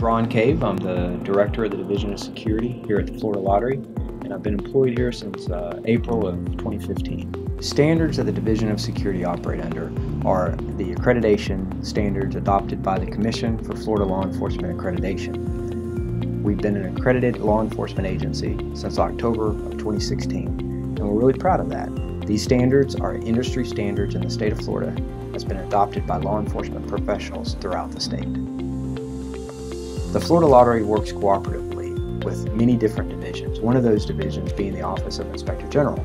is Ron Cave. I'm the Director of the Division of Security here at the Florida Lottery, and I've been employed here since April of 2015. The standards that the Division of Security operate under are the accreditation standards adopted by the Commission for Florida Law Enforcement Accreditation. We've been an accredited law enforcement agency since October of 2016, and we're really proud of that. These standards are industry standards in the state of Florida that's been adopted by law enforcement professionals throughout the state. The Florida Lottery works cooperatively with many different divisions, one of those divisions being the Office of Inspector General.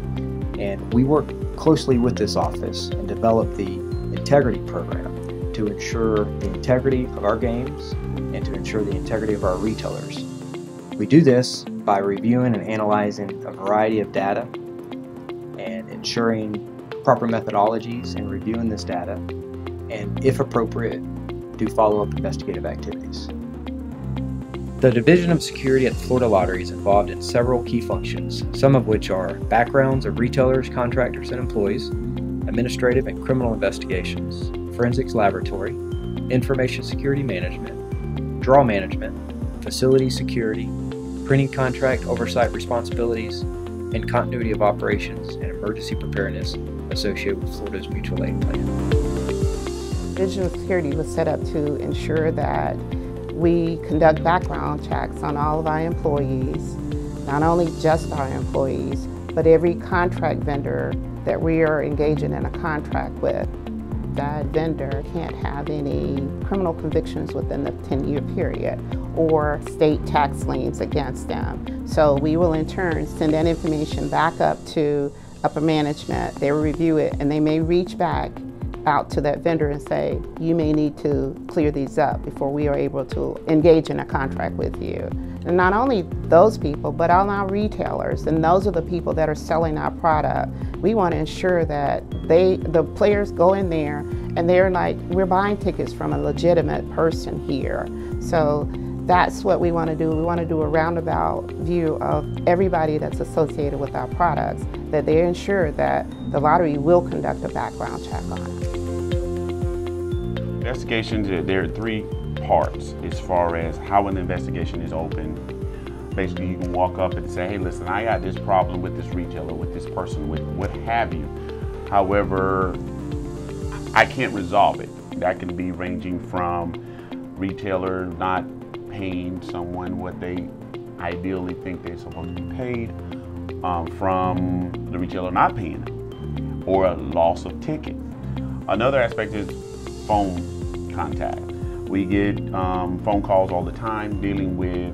And we work closely with this office and develop the integrity program to ensure the integrity of our games and to ensure the integrity of our retailers. We do this by reviewing and analyzing a variety of data and ensuring proper methodologies in reviewing this data, and if appropriate, do follow-up investigative activities. The Division of Security at the Florida Lottery is involved in several key functions, some of which are backgrounds of retailers, contractors, and employees, administrative and criminal investigations, forensics laboratory, information security management, draw management, facility security, printing contract oversight responsibilities, and continuity of operations and emergency preparedness associated with Florida's mutual aid plan. Division of Security was set up to ensure that we conduct background checks on all of our employees, not only just our employees, but every contract vendor that we are engaging in a contract with. That vendor can't have any criminal convictions within the 10-year period or state tax liens against them. So we will in turn send that information back up to upper management. They will review it and they may reach back out to that vendor and say, you may need to clear these up before we are able to engage in a contract with you. And not only those people, but all our retailers, and those are the people that are selling our product. We want to ensure that the players go in there and they're like, we're buying tickets from a legitimate person here. So that's what we want to do. We want to do a roundabout view of everybody that's associated with our products, that they ensure that the lottery will conduct a background check on it. Investigations, there are three parts as far as how an investigation is open. Basically, you can walk up and say, hey, listen, I got this problem with this retailer, with this person, with what have you. However, I can't resolve it. That can be ranging from retailer not paying someone what they ideally think they're supposed to be paid, from the retailer not paying them, or a loss of ticket. Another aspect is phone contact. We get phone calls all the time dealing with,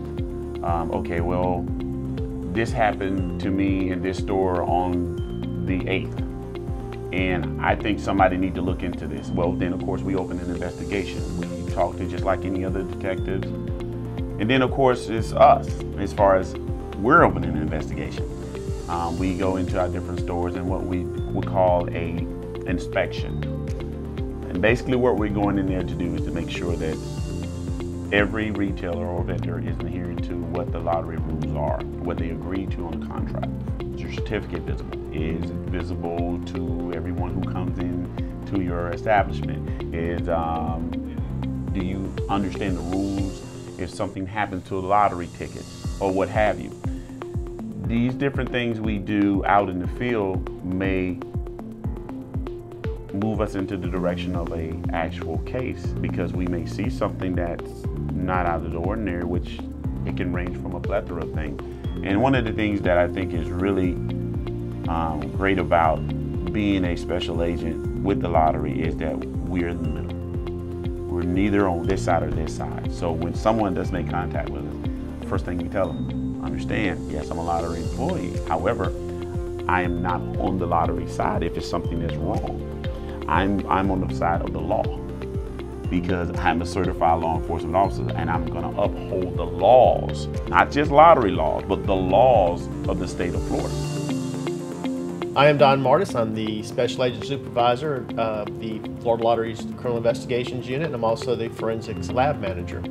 okay, well, this happened to me in this store on the 8th, and I think somebody need to look into this. Well, then of course we open an investigation. We talk to just like any other detectives. And then of course it's us, as far as we're opening an investigation. We go into our different stores and what we would call a inspection. And basically what we're going in there to do is to make sure that every retailer or vendor is adhering to what the lottery rules are, what they agreed to on the contract. Is your certificate visible? Is it visible to everyone who comes in to your establishment? Do you understand the rules if something happens to a lottery ticket or what have you? These different things we do out in the field may move us into the direction of an actual case, because we may see something that's not out of the ordinary, which it can range from a plethora of things. And one of the things that I think is really great about being a special agent with the lottery is that we're in the middle. We're neither on this side or this side. So when someone does make contact with us, first thing we tell them, understand, yes, I'm a lottery employee. However, I am not on the lottery side if it's something that's wrong. I'm on the side of the law, because I'm a certified law enforcement officer and I'm going to uphold the laws, not just lottery laws, but the laws of the state of Florida. I am Don Mardis. I'm the Special Agent Supervisor of the Florida Lottery's Criminal Investigations Unit, and I'm also the Forensics Lab Manager.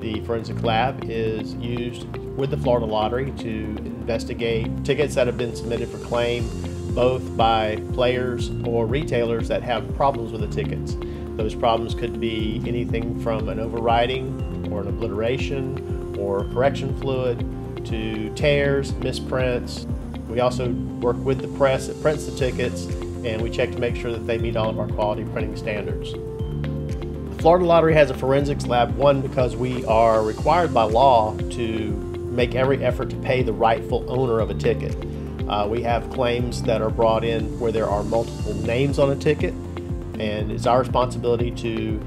The Forensic Lab is used with the Florida Lottery to investigate tickets that have been submitted for claim, both by players or retailers that have problems with the tickets. Those problems could be anything from an overwriting or an obliteration or correction fluid to tears, misprints. We also work with the press that prints the tickets, and we check to make sure that they meet all of our quality printing standards. The Florida Lottery has a forensics lab, one, because we are required by law to make every effort to pay the rightful owner of a ticket. We have claims that are brought in where there are multiple names on a ticket, and it's our responsibility to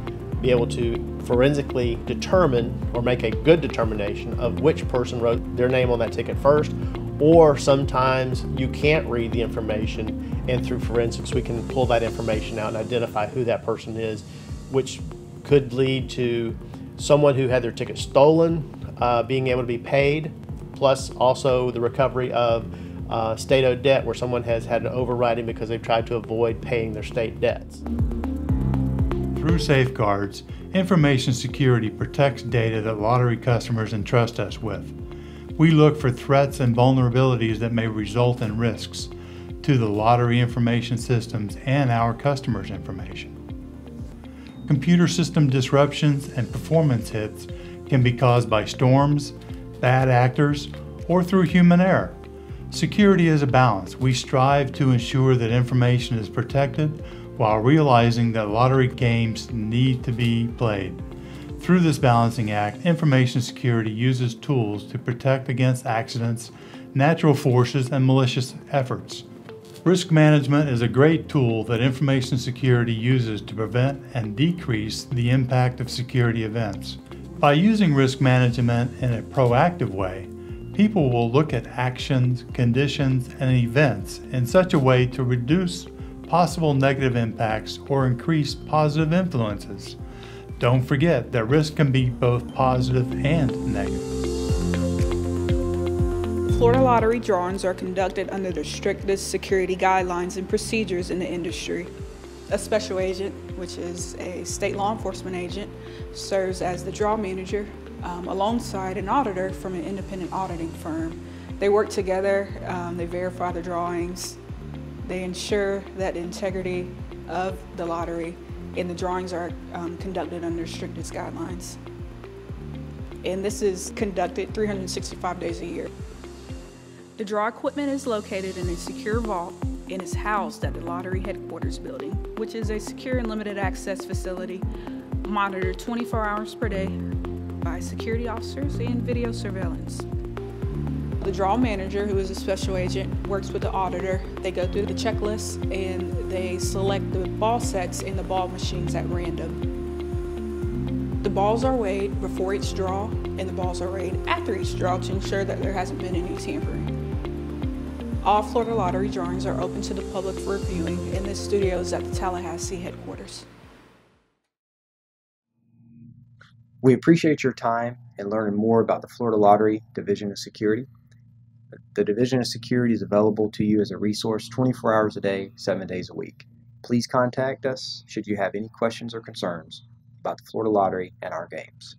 be able to forensically determine or make a good determination of which person wrote their name on that ticket first, or sometimes you can't read the information, and through forensics we can pull that information out and identify who that person is, which could lead to someone who had their ticket stolen being able to be paid, plus also the recovery of state-owed debt where someone has had an overriding because they've tried to avoid paying their state debts. Through safeguards, information security protects data that lottery customers entrust us with. We look for threats and vulnerabilities that may result in risks to the lottery information systems and our customers' information. Computer system disruptions and performance hits can be caused by storms, bad actors, or through human error. Security is a balance. We strive to ensure that information is protected while realizing that lottery games need to be played. Through this balancing act, information security uses tools to protect against accidents, natural forces, and malicious efforts. Risk management is a great tool that information security uses to prevent and decrease the impact of security events. By using risk management in a proactive way, people will look at actions, conditions, and events in such a way to reduce possible negative impacts or increase positive influences. Don't forget that risk can be both positive and negative. Florida Lottery drawings are conducted under the strictest security guidelines and procedures in the industry. A special agent, which is a state law enforcement agent, serves as the draw manager alongside an auditor from an independent auditing firm. They work together, they verify the drawings, they ensure that the integrity of the lottery and the drawings are conducted under strictest guidelines. And this is conducted 365 days a year. The draw equipment is located in a secure vault and is housed at the lottery headquarters building, which is a secure and limited access facility monitored 24 hours per day by security officers and video surveillance. The draw manager, who is a special agent, works with the auditor. They go through the checklist and they select the ball sets in the ball machines at random. The balls are weighed before each draw and the balls are weighed after each draw to ensure that there hasn't been any tampering. All Florida Lottery drawings are open to the public for viewing, and this studio is at the Tallahassee headquarters. We appreciate your time in learning more about the Florida Lottery Division of Security. The Division of Security is available to you as a resource 24 hours a day, 7 days a week. Please contact us should you have any questions or concerns about the Florida Lottery and our games.